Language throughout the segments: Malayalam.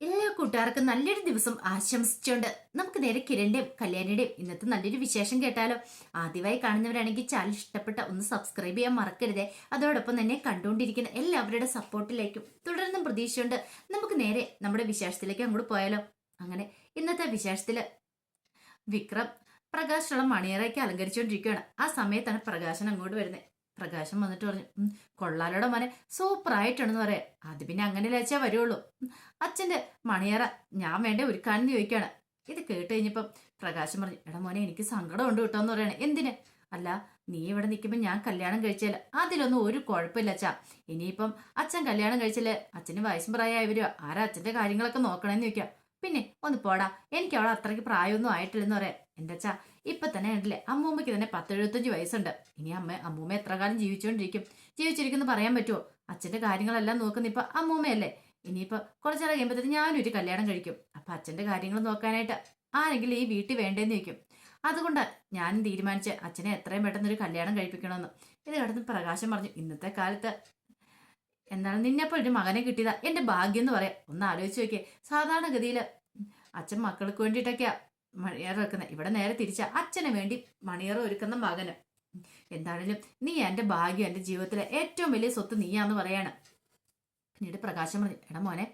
എല്ലാ കൂട്ടുകാർക്കും നല്ലൊരു ദിവസം ആശംസിച്ചുകൊണ്ട് നമുക്ക് നേരെ കിരണിന്റെയും കല്യാണിയുടെയും ഇന്നത്തെ നല്ലൊരു വിശേഷം കേട്ടാലോ. ആദ്യമായി കാണുന്നവരാണെങ്കിൽ ചാനൽ ഇഷ്ടപ്പെട്ട ഒന്ന് സബ്സ്ക്രൈബ് ചെയ്യാൻ മറക്കരുതേ. അതോടൊപ്പം തന്നെ കണ്ടുകൊണ്ടിരിക്കുന്ന എല്ലാവരുടെ സപ്പോർട്ടിലേക്കും തുടർന്നും പ്രതീക്ഷയുണ്ട്. നമുക്ക് നേരെ നമ്മുടെ വിശേഷത്തിലേക്ക് അങ്ങോട്ട് പോയാലോ. അങ്ങനെ ഇന്നത്തെ വിശേഷത്തില് വിക്രം പ്രകാശുള്ള മണിയറയ്ക്ക് അലങ്കരിച്ചുകൊണ്ടിരിക്കുകയാണ്. ആ സമയത്താണ് പ്രകാശൻ അങ്ങോട്ട് വരുന്നത്. പ്രകാശം വന്നിട്ട് പറഞ്ഞു, കൊള്ളാലോടെ മോനെ, സൂപ്പർ ആയിട്ടുണ്ടെന്ന് പറയാം. അത് പിന്നെ അങ്ങനെ ലച്ചാ വരുള്ളൂ. അച്ഛന്റെ മണിയറ ഞാൻ വേണ്ടേ ഒരുക്കാനെന്ന് ചോദിക്കുകയാണ്. ഇത് കേട്ട് കഴിഞ്ഞപ്പം പ്രകാശം പറഞ്ഞു, എടാ മോനെ എനിക്ക് സങ്കടം ഉണ്ട് കിട്ടോ എന്ന് പറയണേ. എന്തിന്? അല്ല, നീ ഇവിടെ നിൽക്കുമ്പോൾ ഞാൻ കല്യാണം കഴിച്ചാൽ അതിലൊന്നും ഒരു കുഴപ്പമില്ല അച്ഛാ. ഇനിയിപ്പം അച്ഛൻ കല്യാണം കഴിച്ചാല് അച്ഛന് വയസ്സും പ്രായമായി വരുമോ, ആരാ അച്ഛന്റെ കാര്യങ്ങളൊക്കെ നോക്കണമെന്ന് ചോദിക്കാം. പിന്നെ ഒന്ന് പോടാ, എനിക്ക് അവളെ അത്രയ്ക്ക് പ്രായമൊന്നും ആയിട്ടില്ലെന്ന് പറയാം. എന്റെ അച്ഛാ, ഇപ്പൊ തന്നെ കണ്ടില്ലേ, അമ്മൂമ്മയ്ക്ക് തന്നെ 10-75 വയസ്സുണ്ട്. ഇനി അമ്മൂമ്മ എത്ര കാലം ജീവിച്ചിരിക്കുന്നു പറയാൻ പറ്റുമോ? അച്ഛന്റെ കാര്യങ്ങളെല്ലാം നോക്കുന്ന ഇപ്പൊ അമ്മൂമ്മയല്ലേ. ഇനിയിപ്പൊ കുറച്ചാൾ കഴിയുമ്പോഴത്തേക്ക് ഞാനൊരു കല്യാണം കഴിക്കും. അപ്പൊ അച്ഛന്റെ കാര്യങ്ങൾ നോക്കാനായിട്ട് ആരെങ്കിലും ഈ വീട്ടിൽ വേണ്ടേന്ന് ചോദിക്കും. അതുകൊണ്ട് ഞാനും തീരുമാനിച്ച് അച്ഛനെ എത്രയും പെട്ടെന്ന് ഒരു കല്യാണം കഴിപ്പിക്കണമെന്ന്. ഇത് കിടന്ന് പ്രകാശം പറഞ്ഞു, ഇന്നത്തെ കാലത്ത് എന്താണ് നിന്നെപ്പോൾ ഒരു മകനെ കിട്ടിയതാ എന്റെ ഭാഗ്യം എന്ന് പറയാം. ഒന്ന് ആലോചിച്ച് നോക്കിയേ, സാധാരണഗതിയില് അച്ഛൻ മക്കൾക്ക് വേണ്ടിയിട്ടൊക്കെയാ മണിയറ വെക്കുന്നത്. ഇവിടെ നേരെ തിരിച്ചാ അച്ഛന് വേണ്ടി മണിയറ ഒരുക്കുന്ന മകന്. എന്താണേലും നീ എന്റെ ഭാഗ്യം, എന്റെ ജീവിതത്തിലെ ഏറ്റവും വലിയ സ്വത്ത് നീയാന്ന് പറയാണ്. പിന്നീട് പ്രകാശം പറഞ്ഞു, എടാ മോനെ,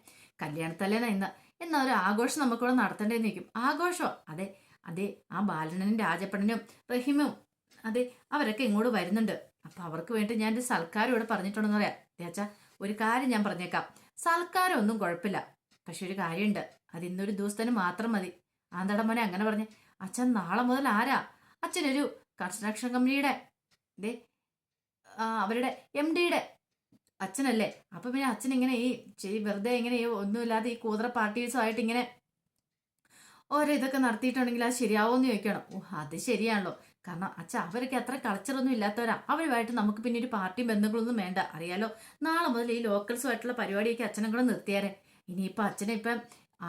കല്യാണത്തല്ലേനാ ഇന്ന്, എന്നാ ഒരു ആഘോഷം നമുക്കിവിടെ നടത്തേണ്ടതെന്ന് ചോദിക്കും. ആഘോഷമോ? അതെ അതെ, ആ ബാലനും രാജപ്പണനും റഹിമും അതെ അവരൊക്കെ ഇങ്ങോട്ട് വരുന്നുണ്ട്. അപ്പൊ അവർക്ക് വേണ്ടി ഞാൻ ഒരു സൽക്കാരം ഇവിടെ പറഞ്ഞിട്ടുണ്ടെന്ന് പറയാം. തേച്ചാ, ഒരു കാര്യം ഞാൻ പറഞ്ഞേക്കാം, സൽക്കാരം ഒന്നും കുഴപ്പമില്ല. പക്ഷെ ഒരു കാര്യമുണ്ട്, അത് ഇന്നൊരു ദിവസത്തിന് മാത്രം മതി. ആന്തട മോനെ അങ്ങനെ പറഞ്ഞ്, അച്ഛൻ നാളെ മുതൽ ആരാ? അച്ഛനൊരു കൺസ്ട്രക്ഷൻ കമ്പനിയുടെ ദേ അവരുടെ MD-യുടെ അച്ഛനല്ലേ. അപ്പൊ പിന്നെ അച്ഛൻ ഇങ്ങനെ വെറുതെ ഇങ്ങനെ ഒന്നുമില്ലാതെ ഈ കൂതറ പാർട്ടീസുമായിട്ട് ഇങ്ങനെ ഓരോ ഇതൊക്കെ നടത്തിയിട്ടുണ്ടെങ്കിൽ അത് ശരിയാവോന്ന് ചോദിക്കണം. ഓ, അത് ശരിയാണല്ലോ. കാരണം അച്ഛൻ അവരൊക്കെ അത്ര കൾച്ചറൊന്നും ഇല്ലാത്തവരാ. അവരുമായിട്ട് നമുക്ക് പിന്നെ ഒരു പാർട്ടി ബന്ധങ്ങളൊന്നും വേണ്ട. അറിയാലോ, നാളെ മുതൽ ഈ ലോക്കൽസുമായിട്ടുള്ള പരിപാടിയൊക്കെ അച്ഛനും കൂടെ നിർത്തിയാരെ. ഇനിയിപ്പൊ അച്ഛനെ ഇപ്പം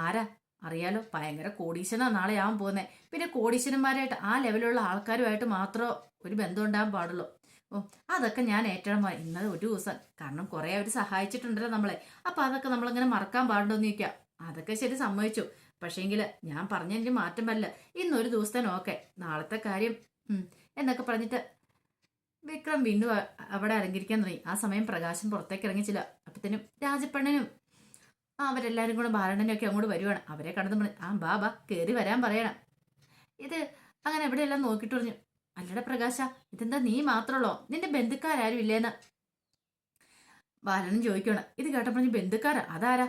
ആരാ അറിയാലോ, ഭയങ്കര കോടീശ്വരനാ നാളെ ആവാൻ പോകുന്നത്. പിന്നെ കോടീശ്വരന്മാരായിട്ട് ആ ലെവലുള്ള ആൾക്കാരുമായിട്ട് മാത്രമേ ഒരു ബന്ധം ഉണ്ടാകാൻ പാടുള്ളൂ. ഓ, അതൊക്കെ ഞാൻ ഏറ്റവും ഇന്നത് ഒരു ദിവസം, കാരണം കുറെ അവർ സഹായിച്ചിട്ടുണ്ടല്ലോ നമ്മളെ. അപ്പൊ അതൊക്കെ നമ്മളങ്ങനെ മറക്കാൻ പാടുണ്ടോന്ന് ചോദിക്കാം. അതൊക്കെ ശരി, സമ്മതിച്ചു. പക്ഷേങ്കില് ഞാൻ പറഞ്ഞതിന്റെ മാറ്റം പറ്റില്ല. ഇന്നൊരു ദിവസത്തെ നോക്കെ, നാളത്തെ കാര്യം എന്നൊക്കെ പറഞ്ഞിട്ട് വിക്രം വീണ്ടും അവിടെ അലങ്കരിക്കാൻ തുടങ്ങി. ആ സമയം പ്രകാശം പുറത്തേക്ക് ഇറങ്ങിച്ചില്ല. അപ്പത്തേനും രാജപ്പണ്ണനും അവരെല്ലാരും കൂടെ ബാലണ്ണനും ഒക്കെ അങ്ങോട്ട് വരുവാണ്. അവരെ കണ്ടത് ബാബാ കേറി വരാൻ പറയണം. ഇത് അങ്ങനെ എവിടെയെല്ലാം നോക്കിട്ട് പറഞ്ഞു, അല്ലട പ്രകാശ, ഇതെന്താ നീ മാത്രമുള്ളോ, നിന്റെ ബന്ധുക്കാരും ഇല്ലേന്ന് ബാലനും ചോദിക്കണം. ഇത് കേട്ടപ്പോൾ ബന്ധുക്കാരാ, അതാരാ?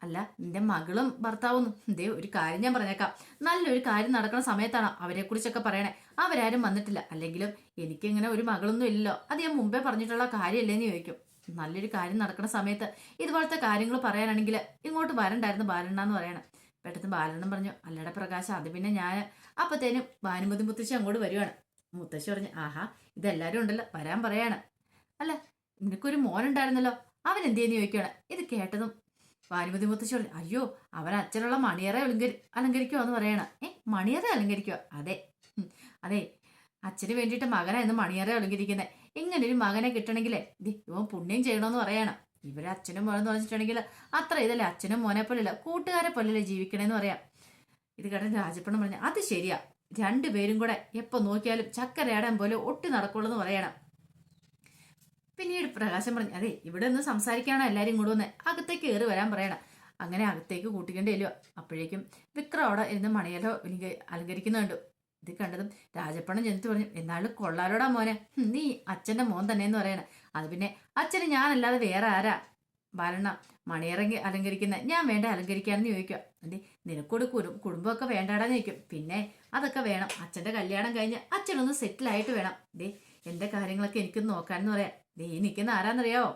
അല്ല, നിന്റെ മകളും ഭർത്താവും. ദേ ഒരു കാര്യം ഞാൻ പറഞ്ഞേക്കാം, നല്ലൊരു കാര്യം നടക്കുന്ന സമയത്താണ് അവരെ കുറിച്ചൊക്കെ പറയണേ. അവരാരും വന്നിട്ടില്ല. അല്ലെങ്കിലും എനിക്കിങ്ങനെ ഒരു മകളൊന്നും ഇല്ലല്ലോ, അത് ഞാൻ മുമ്പേ പറഞ്ഞിട്ടുള്ള കാര്യമല്ലേന്ന് ചോദിക്കും. നല്ലൊരു കാര്യം നടക്കുന്ന സമയത്ത് ഇതുപോലത്തെ കാര്യങ്ങൾ പറയാനാണെങ്കിൽ ഇങ്ങോട്ട് വരണ്ടായിരുന്നു ബാലണ്ണാന്ന് പറയണം. പെട്ടെന്ന് ബാലണ്ണൻ പറഞ്ഞു, അല്ലട പ്രകാശം, അത് പിന്നെ ഞാൻ. അപ്പത്തേനും ഭാനുമതി മുത്തശ്ശി അങ്ങോട്ട് വരുവാണ്. മുത്തശ്ശി പറഞ്ഞു, ആഹാ, ഇതെല്ലാരും ഉണ്ടല്ലോ, വരാൻ പറയാണ്. അല്ല, നിനക്കൊരു മോനുണ്ടായിരുന്നല്ലോ, അവൻ എന്തേന്ന് ചോദിക്കുകയാണ്. ഇത് കേട്ടതും ഭാനുമതി മുത്തശ്ശി പറഞ്ഞു, അയ്യോ, അവൻ അച്ഛനുള്ള മണിയറ അലങ്കരിക്കുവോ എന്ന് പറയണ. മണിയറ അലങ്കരിക്കുവോ? അതെ അതെ, അച്ഛന് വേണ്ടിയിട്ട് മകനായിരുന്നു മണിയറ അലങ്കരിക്കുന്നത്. ഇങ്ങനെ ഒരു മകനെ കിട്ടണമെങ്കിലേ ഇവൻ പുണ്യം ചെയ്യണമെന്ന് പറയണം. ഇവരെ അച്ഛനും മോനെന്ന് പറഞ്ഞിട്ടുണ്ടെങ്കിൽ അത്ര ഇതല്ലേ, അച്ഛനും മോനെ പോലെയല്ല, കൂട്ടുകാരെ പോലെയല്ലേ ജീവിക്കണേന്ന് പറയാം. ഇത് കേട്ട രാജപ്പണം പറഞ്ഞു, അത് ശരിയാ, രണ്ടുപേരും കൂടെ എപ്പോ നോക്കിയാലും ചക്കരയാടാൻ പോലെ ഒട്ടി നടക്കുള്ളൂ എന്ന് പറയണം. പിന്നീട് പ്രകാശം പറഞ്ഞു, അതെ ഇവിടെ ഒന്ന് സംസാരിക്കാണോ എല്ലാരും കൂടെ ഒന്ന് അകത്തേക്ക് കയറി വരാൻ പറയണം. അങ്ങനെ അകത്തേക്ക് കൂട്ടിക്കേണ്ടില്ലോ. അപ്പോഴേക്കും വിക്രം അവിടെ ഇരുന്ന് മണിയലോ അലങ്കരിക്കുന്നുണ്ട്. ഇത് കണ്ടതും രാജപ്പണം ചെന്നിട്ട് പറഞ്ഞു, എന്നാലും കൊള്ളാലോടാ മോനെ, നീ അച്ഛന്റെ മോൻ തന്നെയെന്ന് പറയണ. അത് പിന്നെ അച്ഛന് ഞാനല്ലാതെ വേറെ ആരാ ബാലണ്ണ മണിയറങ്ങി അലങ്കരിക്കുന്ന, ഞാൻ വേണ്ട അലങ്കരിക്കാനെന്ന് ചോദിക്കുക. അതെ, നിനക്കൊരു കുടുംബമൊക്കെ വേണ്ടാടാന്ന് ചോദിക്കും. പിന്നെ അതൊക്കെ വേണം, അച്ഛന്റെ കല്യാണം കഴിഞ്ഞ് അച്ഛനൊന്ന് സെറ്റിലായിട്ട് വേണം. ദേ എന്റെ കാര്യങ്ങളൊക്കെ എനിക്കൊന്ന് നോക്കാനെന്ന് പറയാം. ദേ നിൽക്കുന്ന ആരാന്നറിയാവോ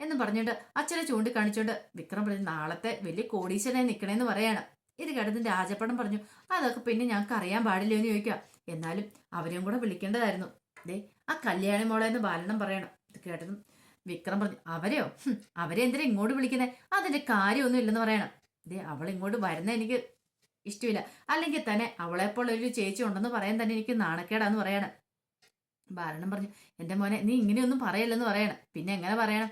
എന്ന് പറഞ്ഞിട്ട് അച്ഛനെ ചൂണ്ടിക്കാണിച്ചോണ്ട് വിക്രം പറഞ്ഞു, നാളത്തെ വലിയ കോടീശ്വരനായി നിൽക്കണേന്ന് പറയാണ്. ഇത് കേട്ടതിന് രാജപ്പണം പറഞ്ഞു, അതൊക്കെ പിന്നെ ഞങ്ങൾക്ക് അറിയാൻ പാടില്ല എന്ന് ചോദിക്കുക. എന്നാലും അവരെയും കൂടെ വിളിക്കേണ്ടതായിരുന്നു. ദേ ആ കല്യാണി മോളെ എന്ന് ബാലണ്ണം പറയണം. ഇത് കേട്ടതും വിക്രം പറഞ്ഞു, അവരെയോ? അവരെ എന്തിനാ ഇങ്ങോട്ട് വിളിക്കുന്നത്? അതിന്റെ കാര്യമൊന്നും ഇല്ലെന്ന് പറയണം. ദേ അവൾ ഇങ്ങോട്ട് വരുന്ന എനിക്ക് ഇഷ്ടമില്ല, അല്ലെങ്കിൽ തന്നെ അവളെപ്പോലെ ഒരു ചേച്ചി ഉണ്ടെന്ന് പറയാൻ തന്നെ എനിക്ക് നാണക്കേടാന്ന് പറയണം. ബാലണ്ണം പറഞ്ഞു, എന്റെ മോനെ നീ ഇങ്ങനെയൊന്നും പറയല്ലെന്ന് പറയണം. പിന്നെ എങ്ങനെ പറയണം?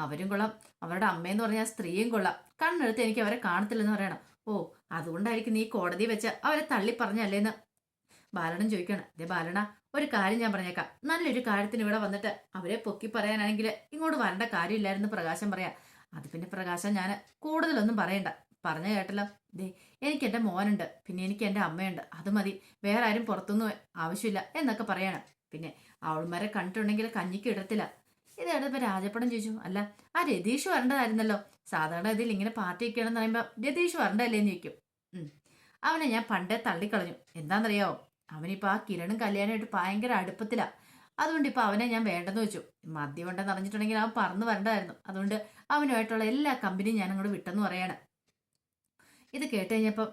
അവരും കൊള്ളാം, അവരുടെ അമ്മയെന്ന് പറഞ്ഞാൽ സ്ത്രീയും കൊള്ളാം, കണ്ണെടുത്ത് എനിക്ക് അവരെ കാണത്തില്ലെന്ന് പറയണം. ഓ, അതുകൊണ്ടായിരിക്കും നീ കോടതി വെച്ച് അവരെ തള്ളി പറഞ്ഞല്ലേന്ന് ബാലനും ചോദിക്കണം. ഇതേ ബാലണ, ഒരു കാര്യം ഞാൻ പറഞ്ഞേക്കാം, നല്ലൊരു കാര്യത്തിന് ഇവിടെ വന്നിട്ട് അവരെ പൊക്കി പറയാനാണെങ്കിൽ ഇങ്ങോട്ട് വരേണ്ട കാര്യമില്ലായിരുന്നു പ്രകാശം പറയാ. അത് പിന്നെ പ്രകാശം ഞാൻ കൂടുതലൊന്നും പറയണ്ട, പറഞ്ഞു കേട്ടല്ലോ. ദേ, എനിക്ക് എൻ്റെ മോനുണ്ട്, പിന്നെ എനിക്ക് എൻ്റെ അമ്മയുണ്ട്, അത് മതി, വേറെ ആരും പുറത്തൊന്നും ആവശ്യമില്ല എന്നൊക്കെ പറയണം. പിന്നെ അവൾമാരെ കണ്ടിട്ടുണ്ടെങ്കിൽ കഞ്ഞിക്ക് ഇടത്തില്ല. ഇത് ഇടപ്പോ രാജപ്പടം ചോദിച്ചു, അല്ല ആ രതീഷ് വരേണ്ടതായിരുന്നല്ലോ, സാധാരണ ഇതിൽ ഇങ്ങനെ പാർട്ടി ഒക്കെയാണെന്ന് പറയുമ്പോൾ രതീഷ് വരണ്ടല്ലേന്ന് ചോദിക്കും. അവനെ ഞാൻ പണ്ടേ തള്ളിക്കളഞ്ഞു, എന്താണെന്നറിയാവോ, അവനിപ്പോൾ ആ കിരണും കല്യാണമായിട്ട് ഭയങ്കര അടുപ്പത്തിലാ. അതുകൊണ്ട് ഇപ്പൊ അവനെ ഞാൻ വേണ്ടെന്ന് വെച്ചു. മദ്യം ഉണ്ടെന്ന് അറിഞ്ഞിട്ടുണ്ടെങ്കിൽ അവൻ പറന്ന് വരണ്ടായിരുന്നു. അതുകൊണ്ട് അവനുമായിട്ടുള്ള എല്ലാ കമ്പനിയും ഞാൻ അങ്ങോട്ട് വിട്ടെന്ന് പറയാണ്. ഇത് കേട്ട് കഴിഞ്ഞപ്പം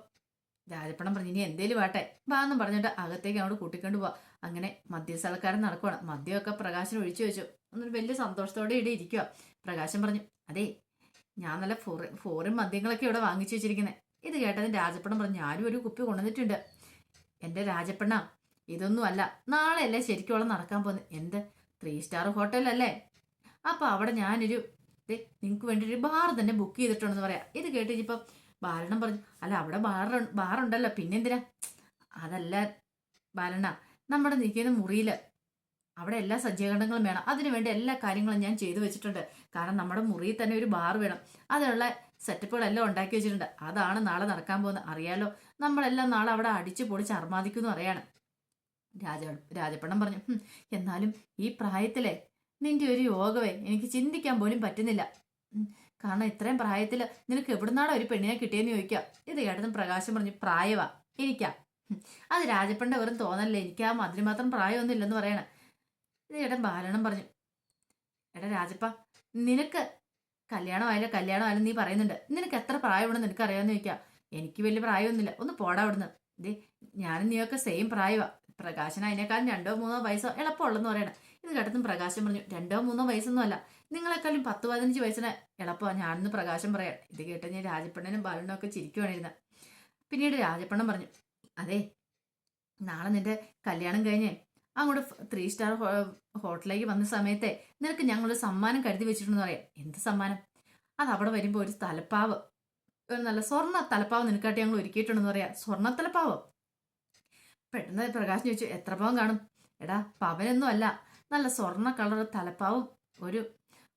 രാജപ്പണം പറഞ്ഞു, ഇനി എന്തേലും വാട്ടെ വാന്നും പറഞ്ഞിട്ട് അകത്തേക്ക് അങ്ങോട്ട് കൂട്ടിക്കൊണ്ട് പോവാ. അങ്ങനെ മദ്യസ്ഥലക്കാരൻ നടക്കുവാണ്. മദ്യമൊക്കെ പ്രകാശൻ ഒഴിച്ചു വെച്ചു. എന്നൊരു വലിയ സന്തോഷത്തോടെ ഇവിടെ ഇരിക്കുക. പ്രകാശൻ പറഞ്ഞു, അതെ, ഞാൻ നല്ല ഫോറിൻ മദ്യങ്ങളൊക്കെ ഇവിടെ വാങ്ങിച്ചു വെച്ചിരിക്കുന്നത്. ഇത് കേട്ടതിന് രാജപ്പണം പറഞ്ഞു, ഞാനും ഒരു കുപ്പി കൊണ്ടുവന്നിട്ടുണ്ട്. എൻ്റെ രാജപ്പണ്ണ, ഇതൊന്നും അല്ല, നാളെയല്ലേ ശരിക്കുള്ള നടക്കാൻ പോകുന്നത്. എന്ത് 3 സ്റ്റാർ ഹോട്ടലല്ലേ? അപ്പൊ അവിടെ ഞാനൊരു നിങ്ങൾക്ക് വേണ്ടി ഒരു ബാർ തന്നെ ബുക്ക് ചെയ്തിട്ടുണ്ടെന്ന് പറയാം. ഇത് കേട്ടിപ്പം ബാലണ്ണം പറഞ്ഞു, അല്ല അവിടെ ബാറുണ്ടല്ലോ, പിന്നെന്തിനാ? അതല്ല ബാലണ്ണ, നമ്മുടെ നിൽക്കുന്ന മുറിയില് അവിടെ എല്ലാ സജ്ജീകരണങ്ങളും വേണം. അതിനുവേണ്ടി എല്ലാ കാര്യങ്ങളും ഞാൻ ചെയ്തു വെച്ചിട്ടുണ്ട്. കാരണം നമ്മുടെ മുറിയിൽ തന്നെ ഒരു ബാർ വേണം. അതിനുള്ള സെറ്റപ്പുകളെല്ലാം ഉണ്ടാക്കി വെച്ചിട്ടുണ്ട്. അതാണ് നാളെ നടക്കാൻ പോകുന്നത്. അറിയാലോ, നമ്മളെല്ലാം നാളെ അവിടെ അടിച്ചു പൊളിച്ച് അർമാദിക്കുന്നു അറിയാണ്. രാജപ്പണ്ണം പറഞ്ഞു, എന്നാലും ഈ പ്രായത്തിലെ നിന്റെ ഒരു യോഗമേ എനിക്ക് ചിന്തിക്കാൻ പോലും പറ്റുന്നില്ല. കാരണം ഇത്രയും പ്രായത്തിൽ നിനക്ക് എവിടുന്നാണോ ഒരു പെണ്ണിനെ കിട്ടിയെന്ന് ചോദിക്കാം. ഇത് കേട്ടതും പ്രകാശം പറഞ്ഞു, പ്രായവാ എനിക്കാ. അത് രാജപ്പണ്ണിന്റെ വെറും തോന്നല്ലേ, എനിക്ക് ആ അതിന് മാത്രം പ്രായമൊന്നും ഇല്ലെന്ന് പറയണേ. ഇത് ചേട്ടൻ ബാലണം പറഞ്ഞു, എടാ രാജപ്പ, നിനക്ക് കല്യാണമായാലും നീ പറയുന്നുണ്ട്, നിനക്ക് എത്ര പ്രായമുണ്ടെന്ന് നിനക്ക് അറിയാമെന്ന് ചോദിക്കാം. എനിക്ക് വലിയ പ്രായമൊന്നുമില്ല, ഒന്ന് പോടാ അവിടുന്ന്. ഇതേ, ഞാനും നീയൊക്കെ സെയിം പ്രായമാ. പ്രകാശൻ അതിനേക്കാളും 2-3 വയസ്സോ എളുപ്പമുള്ളെന്ന് പറയണം. ഇത് കേട്ടതും പ്രകാശം പറഞ്ഞു, 2-3 വയസ്സൊന്നും അല്ല, നിങ്ങളെക്കാളും 10-15 വയസ്സിന് എളുപ്പമാണ് ഞാനെന്ന് പ്രകാശം പറയാം. ഇത് കേട്ട് ഞാൻ രാജപ്പണ്ണനും ബാലനും ഒക്കെ ചിരിക്കുവാണിരുന്നത്. പിന്നീട് രാജപ്പണ്ണൻ പറഞ്ഞു, അതെ, നാളെ നിന്റെ കല്യാണം കഴിഞ്ഞ് അങ്ങോട്ട് 3 സ്റ്റാർ ഹോട്ടലിലേക്ക് വന്ന സമയത്തെ നിനക്ക് ഞങ്ങളൊരു സമ്മാനം കരുതി വെച്ചിട്ടുണ്ടെന്ന് പറയാം. എന്ത് സമ്മാനം? അത് അവിടെ വരുമ്പോൾ ഒരു തലപ്പാവ്, ഒരു നല്ല സ്വർണ്ണ തലപ്പാവ് നിനക്കായിട്ട് ഞങ്ങൾ ഒരുക്കിയിട്ടുണ്ടെന്ന് പറയാം. സ്വർണ്ണ തലപ്പാവ്. പെട്ടെന്ന് പ്രകാശം ചോദിച്ചു, എത്ര പവൻ കാണും? എടാ, പവനൊന്നും അല്ല, നല്ല സ്വർണ്ണ കളർ തലപ്പാവും ഒരു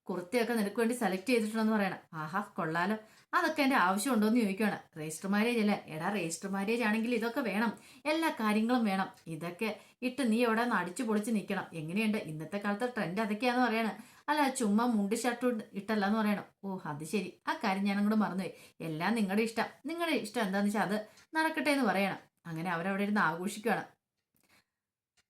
കുർത്തയൊക്കെ നിനക്ക് വേണ്ടി സെലക്ട് ചെയ്തിട്ടുണ്ടെന്ന് പറയണം. ആഹാ, കൊള്ളാലോ. അതൊക്കെ എൻ്റെ ആവശ്യമുണ്ടോയെന്ന് ചോദിക്കുകയാണ്. രജിസ്റ്റർ മാരേജ് അല്ലേ? എടാ, രജിസ്റ്റർ മാരേജ് ആണെങ്കിൽ ഇതൊക്കെ വേണം, എല്ലാ കാര്യങ്ങളും വേണം. ഇതൊക്കെ ഇട്ട് നീ അവിടെ നിന്ന് അടിച്ചു പൊളിച്ച് നിൽക്കണം. എങ്ങനെയുണ്ട് ഇന്നത്തെ കാലത്തെ ട്രെൻഡ്? അതൊക്കെയാന്ന് പറയണ. അല്ല, ചുമ്മാ മുണ്ട് ഷർട്ട് ഇട്ടല്ലാന്ന് പറയണം. ഓ, അത് ശരി, ആ കാര്യം ഞാൻ അങ്ങോട്ട് മറന്നുപോയി. എല്ലാം നിങ്ങളുടെ ഇഷ്ടം എന്താണെന്ന് വെച്ചാൽ അത് നടക്കട്ടെ എന്ന് പറയണം. അങ്ങനെ അവരവിടെ ഇരുന്ന് ആഘോഷിക്കുകയാണ്.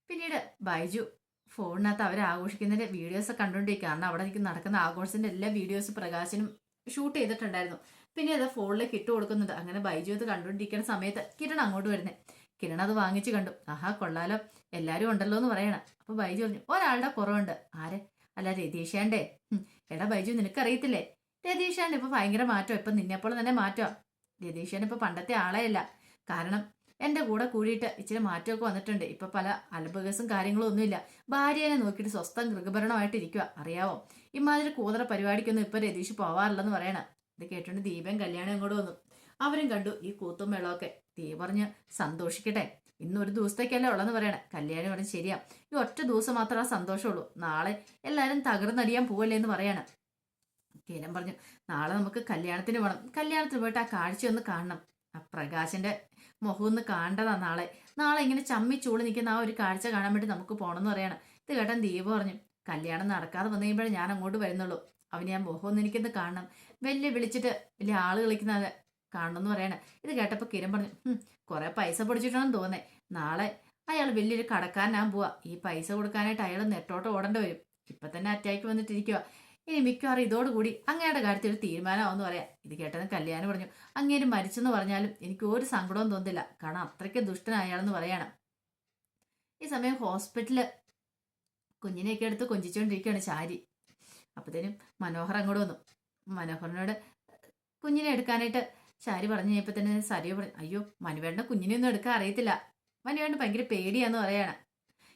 പിന്നീട് ബൈജു ഫോണിനകത്ത് അവർ ആഘോഷിക്കുന്നതിന്റെ വീഡിയോസ് കണ്ടുകൊണ്ടിരിക്കുക. കാരണം അവിടെ നടക്കുന്ന ആഘോഷത്തിന്റെ എല്ലാ വീഡിയോസ് പ്രകാശനും ഷൂട്ട് ചെയ്തിട്ടുണ്ടായിരുന്നു. പിന്നെ അത് ഫോണിലേക്ക് ഇട്ട് കൊടുക്കുന്നുണ്ട്. അങ്ങനെ ബൈജു അത് കണ്ടുകൊണ്ടിരിക്കുന്ന സമയത്ത് കിരൺ അങ്ങോട്ട് വരുന്നേ. കിരൺ അത് വാങ്ങിച്ച് കണ്ടു. ആഹാ, കൊള്ളാലോ, എല്ലാവരും ഉണ്ടല്ലോ എന്ന് പറയണം. അപ്പൊ ബൈജു പറഞ്ഞു, ഒരാളുടെ കുറവുണ്ട്. ആരെ? അല്ല, രതീഷാണ്ടേ. എടാ ബൈജു, നിനക്കറിയത്തില്ലേ, രതീഷാണ്ട് ഇപ്പൊ ഭയങ്കര മാറ്റം. ഇപ്പൊ നിന്നെപ്പോലെ തന്നെ മാറ്റം. രതീഷാൻ ഇപ്പൊ പണ്ടത്തെ ആളെയല്ല. കാരണം എന്റെ കൂടെ കൂടിയിട്ട് ഇച്ചിരി മാറ്റമൊക്കെ വന്നിട്ടുണ്ട്. ഇപ്പൊ പല അലബകസും കാര്യങ്ങളും ഒന്നുമില്ല. ഭാര്യനെ നോക്കിയിട്ട് സ്വസ്ഥം ഗൃഹഭരണമായിട്ട് ഇരിക്കുക. അറിയാവോ, ഇമാതിരി കൂതറ പരിപാടിക്കൊന്നും ഇപ്പൊ രതീഷ് പോവാറില്ലെന്ന് പറയണ. ഇത് കേട്ടോണ്ട് ദീപയും കല്യാണം ഇങ്ങോട്ട് വന്നു. അവരും കണ്ടു ഈ കൂത്തും മേളമൊക്കെ. ദീപ പറഞ്ഞ് സന്തോഷിക്കട്ടെ, ഇന്നൊരു ദിവസത്തേക്കല്ലേ ഉള്ളെന്ന് പറയണേ. കല്യാണം പറഞ്ഞ് ശരിയാ, ഈ ഒറ്റ ദിവസം മാത്രമേ ആ സന്തോഷമുള്ളൂ. നാളെ എല്ലാവരും തകർന്നടിയാൻ പോവല്ലേ എന്ന് പറയാണ്. കിരൺ പറഞ്ഞു, നാളെ നമുക്ക് കല്യാണത്തിന് പോകണം. കല്യാണത്തിന് പോയിട്ട് ആ കാഴ്ച ഒന്ന് കാണണം. ആ പ്രകാശന്റെ മുഖം ഒന്ന് കാണേണ്ടതാ നാളെ ഇങ്ങനെ ചമ്മി ചൂട് നിൽക്കുന്ന ആ ഒരു കാഴ്ച കാണാൻ വേണ്ടി നമുക്ക് പോകണമെന്ന് പറയണം. ഇത് കേട്ടാൻ ദീപ പറഞ്ഞു, കല്യാണം നടക്കാതെ വന്നു കഴിയുമ്പോഴേ ഞാൻ അങ്ങോട്ട് വരുന്നുള്ളൂ. അവന് ഞാൻ മുഖം ഒന്ന് എനിക്കൊന്ന് കാണണം, വിളിച്ചിട്ട് വലിയ ആള് കളിക്കുന്ന കാണണമെന്ന് പറയണേ. ഇത് കേട്ടപ്പോൾ കിരൺ പറഞ്ഞു, കുറെ പൈസ പൊടിച്ചിട്ടാണെന്ന് തോന്നേ. നാളെ അയാൾ വലിയൊരു കടക്കാരനാൻ പോവാ. ഈ പൈസ കൊടുക്കാനായിട്ട് അയാൾ നെട്ടോട്ട് ഓടേണ്ടി വരും. ഇപ്പൊ തന്നെ അറ്റാക്ക് വന്നിട്ടിരിക്കുക. ഇനി മിക്കവാറും ഇതോടുകൂടി അങ്ങയുടെ കാര്യത്തിൽ ഒരു തീരുമാനമാവെന്ന് പറയാം. ഇത് കേട്ടതും കല്യാണം പറഞ്ഞു, അങ്ങേര് മരിച്ചെന്ന് പറഞ്ഞാലും എനിക്ക് ഒരു സങ്കടവും തോന്നില്ല. കാരണം അത്രയ്ക്ക് ദുഷ്ടനായാളെന്ന് പറയണം. ഈ സമയം ഹോസ്പിറ്റലില് കുഞ്ഞിനെയൊക്കെ എടുത്ത് കൊഞ്ചിച്ചുകൊണ്ടിരിക്കുകയാണ് ശാരി. അപ്പത്തേനും മനോഹർ അങ്ങോട്ട് വന്നു. മനോഹറിനോട് കുഞ്ഞിനെ എടുക്കാനായിട്ട് ശാരി പറഞ്ഞു കഴിഞ്ഞപ്പോൾ തന്നെ സരിയോ പറഞ്ഞു, അയ്യോ, മനുവേണ്ട കുഞ്ഞിനെ ഒന്നും എടുക്കാൻ അറിയത്തില്ല, മനുവേണ്ട ഭയങ്കര പേടിയാന്ന് പറയാണ്.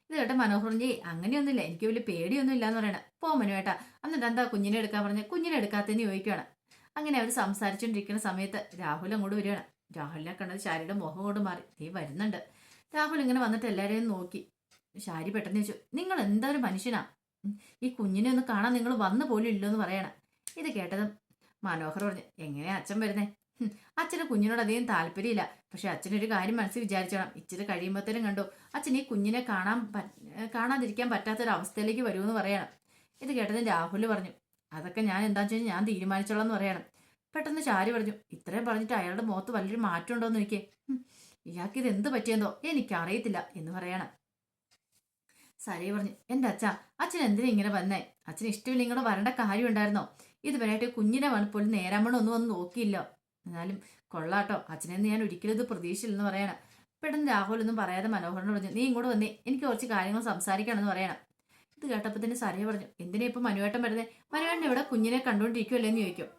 ഇത് കേട്ട മനോഹർ പറഞ്ഞു അങ്ങനെയൊന്നുമില്ല, എനിക്ക് വലിയ പേടിയൊന്നും ഇല്ലാന്ന് പറയണ. പോ മനുവേട്ടാ. എന്നിട്ട് എന്താ കുഞ്ഞിനെ എടുക്കാൻ പറഞ്ഞ, കുഞ്ഞിനെ എടുക്കാത്തതിന് ചോദിക്കുകയാണ്. അങ്ങനെ അവർ സംസാരിച്ചുകൊണ്ടിരിക്കുന്ന സമയത്ത് രാഹുൽ അങ്ങോട്ട് വരികയാണ്. രാഹുലിനെ കണ്ടത് ശാരിയുടെ മുഖം കൊണ്ട് മാറി. നീ വരുന്നുണ്ട്. രാഹുൽ ഇങ്ങനെ വന്നിട്ട് എല്ലാവരെയും നോക്കി. ശാരി പെട്ടെന്ന് ചോദിച്ചു, നിങ്ങൾ എന്താ ഒരു മനുഷ്യനാ, ഈ കുഞ്ഞിനെ ഒന്ന് കാണാൻ നിങ്ങൾ വന്നു പോലും ഇല്ലെന്ന് പറയണം. ഇത് കേട്ടതും മനോഹർ പറഞ്ഞു, എങ്ങനെയാ അച്ഛൻ വരുന്നേ? അച്ഛന് കുഞ്ഞിനോട് അധികം താല്പര്യമില്ല. പക്ഷെ അച്ഛനൊരു കാര്യം മനസ്സിൽ വിചാരിച്ചോണം, ഇച്ചിരി കഴിയുമ്പോഴത്തേനും കണ്ടു അച്ഛൻ ഈ കുഞ്ഞിനെ കാണാതിരിക്കാൻ പറ്റാത്തൊരു അവസ്ഥയിലേക്ക് വരുമെന്ന് പറയണം. ഇത് കേട്ടതും രാഹുൽ പറഞ്ഞു, അതൊക്കെ ഞാൻ എന്താണെന്ന് വെച്ചാൽ ഞാൻ തീരുമാനിച്ചോളാം എന്ന് പറയണം. പെട്ടെന്ന് ശാരി പറഞ്ഞു, ഇത്രയും പറഞ്ഞിട്ട് അയാളുടെ മുഖത്ത് വലിയൊരു മാറ്റം ഉണ്ടോന്ന് നോക്കിയേ, ഇയാൾക്ക് ഇത് എന്ത് പറ്റിയെന്തോ എനിക്കറിയത്തില്ല എന്ന് പറയണം. സരി പറഞ്ഞു, എൻ്റെ അച്ഛൻ എന്തിനാ ഇങ്ങനെ വന്നേ? അച്ഛന് ഇഷ്ടമില്ല ഇങ്ങോട്ട് വരേണ്ട കാര്യം ഉണ്ടായിരുന്നോ? ഇതുവരെയായിട്ട് കുഞ്ഞിനെ പോലും നേരാമണം ഒന്നും വന്ന് നോക്കിയില്ലോ. എന്നാലും കൊള്ളാട്ടോ, അച്ഛനെന്ന് ഞാൻ ഒരിക്കലും ഇത് പ്രതീക്ഷിച്ചില്ലെന്ന് പറയണം. പെട്ടെന്ന് രാഹുൽ ഒന്നും പറയാതെ മനോഹരനോട് പറഞ്ഞു, നീ ഇങ്ങോട്ട് വന്നേ, എനിക്ക് കുറച്ച് കാര്യങ്ങൾ സംസാരിക്കണമെന്ന് പറയണം. ഇത് കേട്ടപ്പോൾ തന്നെ സരിയ പറഞ്ഞു, എന്തിനാ ഇപ്പം മനുവേട്ടൻ വരുന്നേ? മനുവേട്ടൻ ഇവിടെ കുഞ്ഞിനെ കണ്ടുകൊണ്ടിരിക്കുമല്ലേ എന്ന് ചോദിക്കും.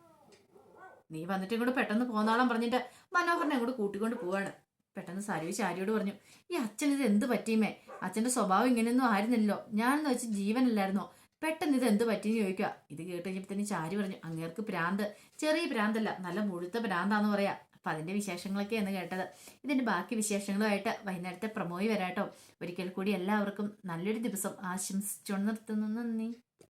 നീ വന്നിട്ട് ഇങ്ങോട്ട് പെട്ടെന്ന് പോന്നാളം പറഞ്ഞിട്ട് മനോഹരനെ അങ്ങോട്ട് കൂട്ടിക്കൊണ്ട് പോവാണ്. പെട്ടെന്ന് സരിയു ശാരിയോട് പറഞ്ഞു, ഈ അച്ഛൻ ഇത് എന്ത് പറ്റിയുമേ? അച്ഛന്റെ സ്വഭാവം ഇങ്ങനെയൊന്നും ആയിരുന്നില്ലല്ലോ, ഞാനെന്ന് വെച്ച് ജീവനല്ലായിരുന്നോ? പെട്ടെന്ന് ഇത് എന്ത് പറ്റിയെന്ന് ചോദിക്കുക. ഇത് കേട്ട് കഴിഞ്ഞപ്പോഴത്തേന് ചാരി പറഞ്ഞു, അങ്ങേർക്ക് ഭ്രാന്ത്, ചെറിയ ഭ്രാന്തല്ല, നല്ല മുഴുത്ത ഭ്രാന്താന്ന് പറയാ. അപ്പൊ അതിന്റെ വിശേഷങ്ങളൊക്കെയാണ് കേട്ടത്. ഇതിന്റെ ബാക്കി വിശേഷങ്ങളുമായിട്ട് വൈകുന്നേരത്തെ പ്രമോയി വരാട്ടോ. ഒരിക്കൽ കൂടി എല്ലാവർക്കും നല്ലൊരു ദിവസം ആശംസിച്ചുകൊണ്ട് നിർത്തുന്നു. നന്ദി.